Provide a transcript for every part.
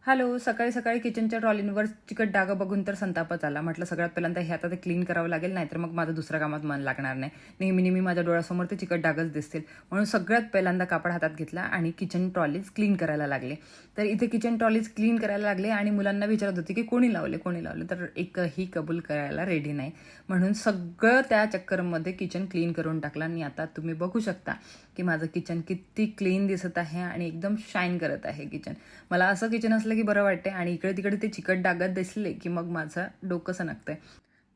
Hello. सकाळी सकाळी किचनच्या ट्रॉलींवर चिकट डाग बघून तर संतापच आला. म्हटलं सगळ्यात पहिल्यांदा हे आता ते क्लीन करावं लागेल, नाहीतर मग माझं दुसऱ्या कामात मन लागणार नाही. नेहमी नेहमी माझ्या डोळ्यासमोर ते चिकट डागच दिसतील. म्हणून सगळ्यात पहिल्यांदा कापड हातात घेतला आणि किचन ट्रॉलीज क्लीन करायला लागले. तर इथे किचन ट्रॉलीज क्लीन करायला लागले आणि मुलांना विचारत होते की कोणी लावले, तर एकही कबूल करायला रेडी नाही. म्हणून सगळं त्या चक्करमध्ये किचन क्लीन करून टाकलं आणि आता तुम्ही बघू शकता की माझं किचन किती क्लीन दिसत आहे आणि एकदम शाईन करत आहे किचन. मला असं किचन असलं की बरं वाटते आणि इकडे तिकडे ते चिकट डागात दिसले की मग माझं डोकं सणकतंय.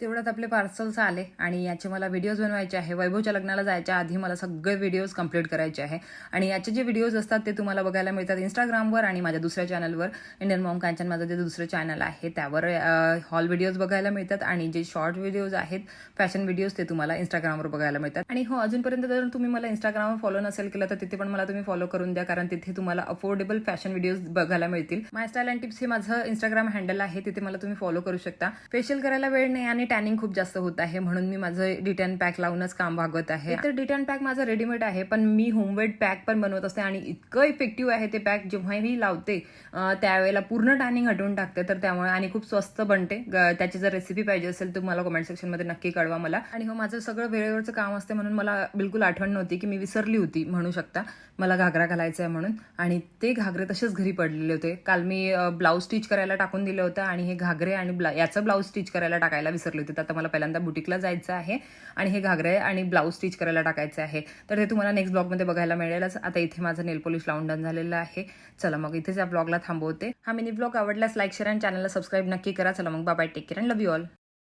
तेवढ्यात आपले पार्सल्स आले आणि याचे मला व्हिडिओज बनवायचे आहे. वैभवच्या लग्नाला जायच्या आधी मला सगळे व्हिडिओज कंप्लीट करायचे आहे आणि याचे जे व्हिडिओज असतात ते तुम्हाला बघायला मिळतात इंस्टाग्रामवर आणि माझ्या दुसऱ्या चॅनलवर, इंडियन मॉम कांचन माझं जे दुसरं चॅनल आहे त्यावर हॉल व्हिडिओज बघायला मिळतात आणि जे शॉर्ट व्हिडिओज आहेत फॅशन व्हिडिओज ते तुम्हाला इंस्टाग्रामवर बघायला मिळतात. आणि हो, अजूनपर्यंत जर तुम्ही मला इंस्टाग्रामवर फॉलो नसेल केलं तर तिथे पण मला तुम्ही फॉलो करून द्या, कारण तिथे तुम्हाला अफोर्डेबल फॅशन व्हिडिओज बघायला मिळतील. माय स्टाईल अँड टिप्स हे माझं इंस्टाग्राम हँडल आहे, तिथे मला तुम्ही फॉलो करू शकता. फेशियल करायला वेळ नाही आणि टॅनिंग खूप जास्त होत आहे म्हणून मी माझं डिटॅन पॅक लावूनच काम भागवत आहे. तर डिटॅन पॅक माझं रेडीमेड आहे, पण मी होममेड पॅक पण बनवत असते आणि इतकं इफेक्टिव्ह आहे ते पॅक. जेव्हा मी लावते त्यावेळेला पूर्ण टॅनिंग हटवून टाकते. तर त्यामुळे आणि खूप स्वस्त बनते. त्याची जर रेसिपी पाहिजे असेल तर मला कमेंट सेक्शनमध्ये नक्की कळवा मला. आणि हो, माझं सगळं वेळेवरचं काम असते म्हणून मला बिलकुल आठवण नव्हती की मी विसरली होती म्हणू शकता मला घागरा घालायचा आहे म्हणून. आणि ते घागरे तसेच घरी पडलेले होते. काल मी ब्लाऊज स्टिच करायला टाकून दिलं होतं आणि हे घागरे आणि याचं ब्लाऊज स्टिच करायला टाकायला विसरले होते. तर आता मला पहिल्यांदा बुटीकला जायचं आहे आणि हे घागरे आणि ब्लाऊज स्टिच करायला टाकायचं आहे. तर ते तुम्हाला नेक्स्ट ब्लॉगमध्ये बघायला मिळेलच. आता इथे माझं नेल पॉलिश लावून डन झालेलं आहे. चला मग इथेच या ब्लॉगला थांबवते. हा मिनी ब्लॉग आवडल्यास लाईक, शेअर आणि चॅनलला सबस्क्राईब नक्की करा. चला मग bye, take care and love you all.